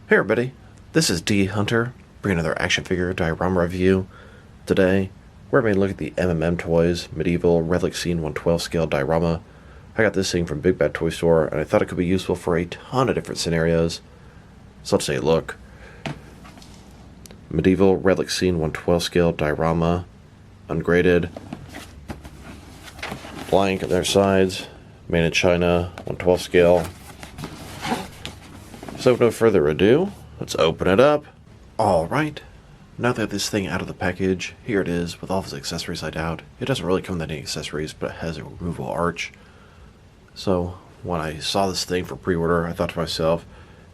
Hey everybody, this is D Hunter, bringing another action figure diorama review. Today, we're going to look at the MMMToys Medieval Relic Scene 112 scale diorama. I got this thing from Big Bad Toy Store, and I thought it could be useful for a ton of different scenarios. So let's take a look. Medieval Relic Scene 112 scale diorama, ungraded, blank on their sides, made in China, 112 scale. So with no further ado, let's open it up. Alright, now that I have this thing out of the package, here it is with all of its accessories laid out. It doesn't really come with any accessories, but it has a removable arch. So when I saw this thing for pre-order, I thought to myself,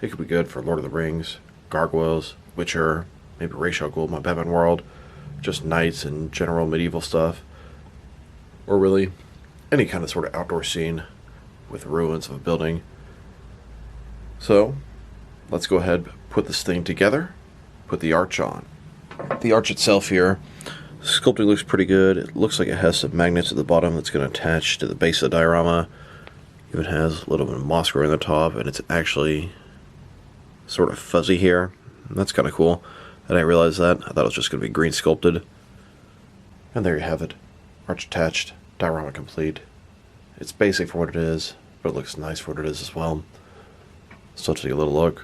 it could be good for Lord of the Rings, Gargoyles, Witcher, maybe Ra's al Ghul, my Batman world, just knights and general medieval stuff, or really any kind of sort of outdoor scene with ruins of a building. So let's go ahead, put this thing together, put the arch on. The arch itself here, sculpting looks pretty good. It looks like it has some magnets at the bottom that's going to attach to the base of the diorama. It has a little bit of moss growing on the top, and it's actually sort of fuzzy here. That's kind of cool. I didn't realize that. I thought it was just going to be green sculpted. And there you have it. Arch attached, diorama complete. It's basic for what it is, but it looks nice for what it is as well. So let's take a little look.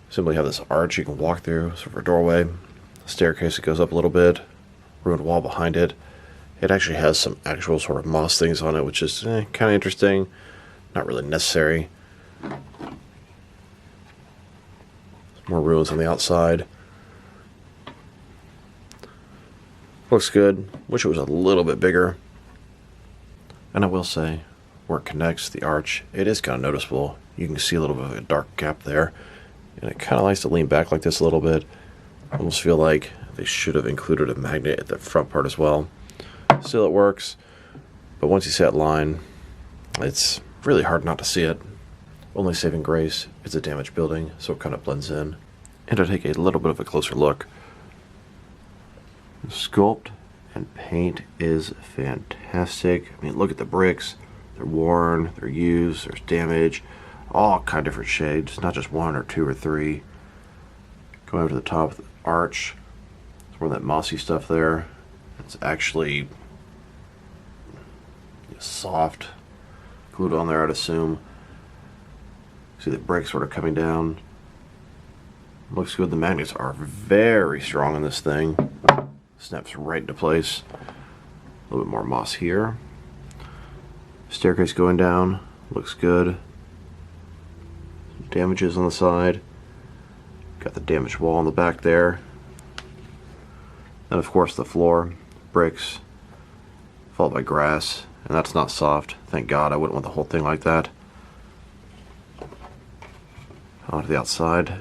Simply have this arch you can walk through, sort of a doorway, staircase that goes up a little bit, ruined wall behind it. It actually has some actual sort of moss things on it, which is kind of interesting, not really necessary. More ruins on the outside. Looks good. Wish it was a little bit bigger. And I will say, where it connects the arch, it is kind of noticeable. You can see a little bit of a dark gap there. And it kind of likes to lean back like this a little bit. I almost feel like they should have included a magnet at the front part as well. Still it works, but once you see that line, it's really hard not to see it. Only saving grace, it's a damaged building, so it kind of blends in. And to take a little bit of a closer look, the sculpt and paint is fantastic. I mean, look at the bricks. They're worn, they're used, there's damage, all kind of different shades, not just one or two or three. Going over to the top of the arch, it's more of that mossy stuff there. It's actually soft, glued on there, I'd assume. See the bricks sort of coming down. Looks good. The magnets are very strong in this thing. Snaps right into place. A little bit more moss here. Staircase going down, looks good. Damages on the side. Got the damaged wall on the back there. And of course the floor, bricks, followed by grass, and that's not soft. Thank God, I wouldn't want the whole thing like that. Onto the outside,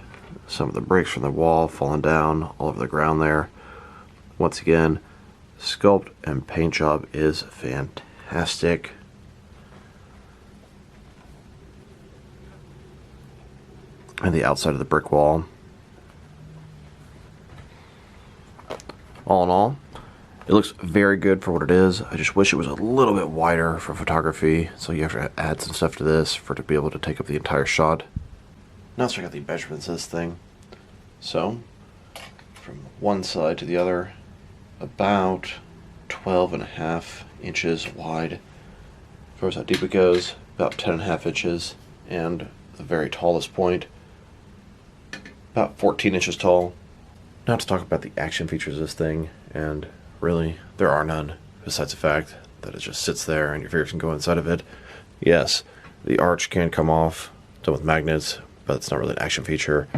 some of the bricks from the wall falling down all over the ground there. Once again, sculpt and paint job is fantastic. And the outside of the brick wall. All in all, it looks very good for what it is. I just wish it was a little bit wider for photography, so you have to add some stuff to this for it to be able to take up the entire shot. Now let's check out the measurements of this thing. So, from one side to the other, about 12.5 inches wide. As far as how deep it goes, about 10.5 inches, and the very tallest point, about 14 inches tall. Now to talk about the action features of this thing, and really, there are none, besides the fact that it just sits there and your fingers can go inside of it. Yes, the arch can come off, done with magnets, but it's not really an action feature.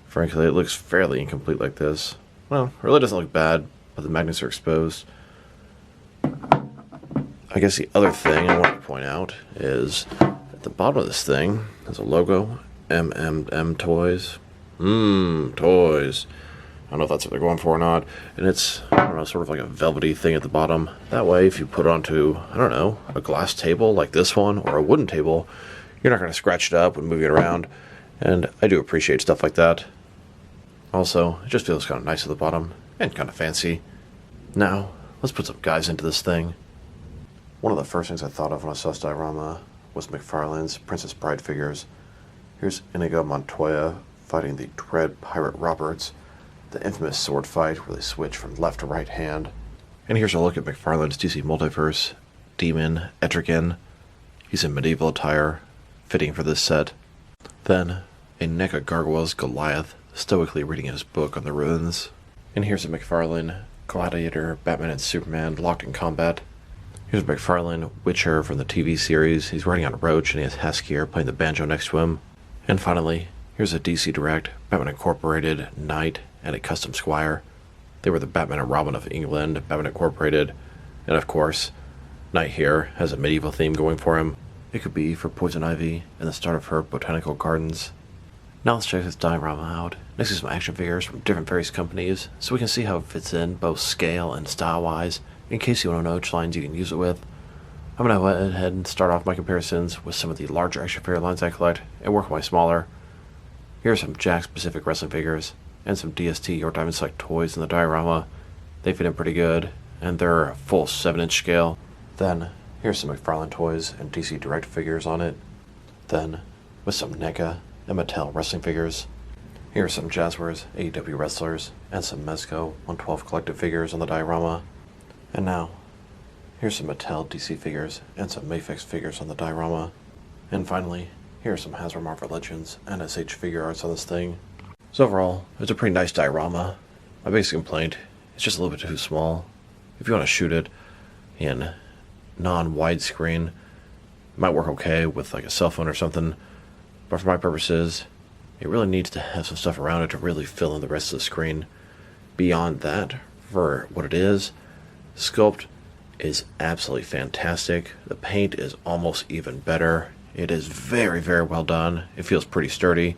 Frankly, it looks fairly incomplete like this. Well, it really doesn't look bad, but the magnets are exposed. I guess the other thing I want to point out is at the bottom of this thing, there's a logo, MMMToys. Toys. I don't know if that's what they're going for or not. And it's, I don't know, sort of like a velvety thing at the bottom. That way, if you put it onto, I don't know, a glass table like this one, or a wooden table, you're not going to scratch it up when moving it around. And I do appreciate stuff like that. Also, it just feels kind of nice at the bottom, and kind of fancy. Now, let's put some guys into this thing. One of the first things I thought of when I saw this diorama was McFarlane's Princess Bride figures. Here's Inigo Montoya fighting the Dread Pirate Roberts, the infamous sword fight where they switch from left to right hand. And here's a look at McFarlane's DC Multiverse demon, Etrigan. He's in medieval attire, fitting for this set. Then, a NECA Gargoyle's Goliath, stoically reading his book on the ruins. And here's a McFarlane Gladiator, Batman and Superman locked in combat. Here's McFarlane Witcher from the TV series. He's riding on a roach and he has Haskier playing the banjo next to him. And finally, here's a DC Direct, Batman Incorporated, Knight, and a custom Squire. They were the Batman and Robin of England, Batman Incorporated, and of course, Knight here has a medieval theme going for him. It could be for Poison Ivy and the start of her botanical gardens. Now let's check this diorama out. Next to some action figures from different various companies, so we can see how it fits in both scale and style-wise, in case you want to know which lines you can use it with. I'm going to go ahead and start off my comparisons with some of the larger action figure lines I collect, and work my smaller. Here are some Jakks Pacific Wrestling figures, and some DST or Diamond Select toys in the diorama. They fit in pretty good, and they're a full 7-inch scale. Then, here's some McFarlane toys and DC Direct figures on it. Then, with some NECA and Mattel wrestling figures. Here are some Jazzwares AEW wrestlers, and some Mezco 112 collective figures on the diorama. And now, here's some Mattel DC figures and some Mafex figures on the diorama. And finally, here are some Hasbro Marvel Legends and SH figure arts on this thing. So overall, it's a pretty nice diorama. My biggest complaint, it's just a little bit too small. If you want to shoot it in non-widescreen, it might work okay with like a cell phone or something. But for my purposes, it really needs to have some stuff around it to really fill in the rest of the screen. Beyond that, for what it is, sculpt is absolutely fantastic. The paint is almost even better. It is very, very well done. It feels pretty sturdy.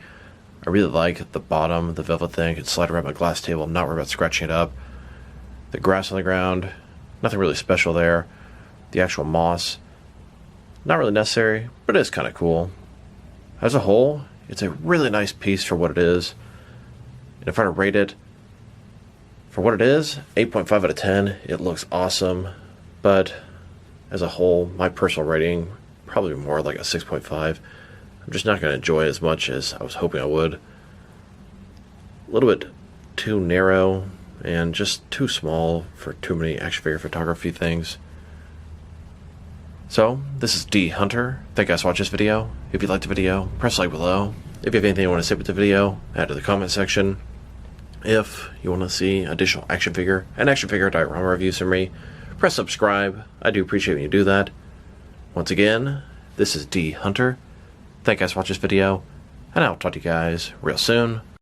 I really like the bottom, the velvet thing. I can slide around my glass table. I'm not worried about scratching it up. The grass on the ground, nothing really special there. The actual moss, not really necessary, but it is kind of cool. As a whole, it's a really nice piece for what it is. And if I were to rate it for what it is, 8.5 out of 10. It looks awesome. But as a whole, my personal rating, probably more like a 6.5. I'm just not going to enjoy it as much as I was hoping I would. A little bit too narrow and just too small for too many action figure photography things. So, this is D Hunter. Thank you guys for watching this video. If you liked the video, press like below. If you have anything you want to say with the video, add to the comment section. If you want to see additional action figure and action figure diorama reviews from me, press subscribe. I do appreciate when you do that. Once again, this is D Hunter. Thank you guys for watching this video, and I'll talk to you guys real soon.